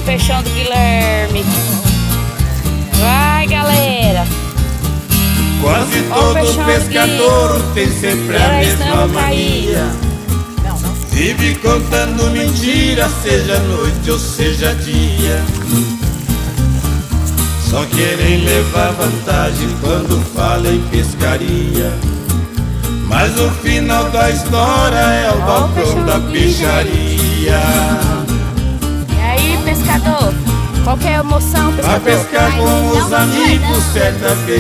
peixão do Guilherme. Vai, galera. Quase todo pescador tem sempre a mesma mania. Vive contando mentira, seja noite ou seja dia. Só querem levar vantagem quando fala em pescaria. Mas o final da história é o balcão da peixaria. E aí, pescador? Qual que é a emoção, pescador? Vai pescar com os amigos certa vez.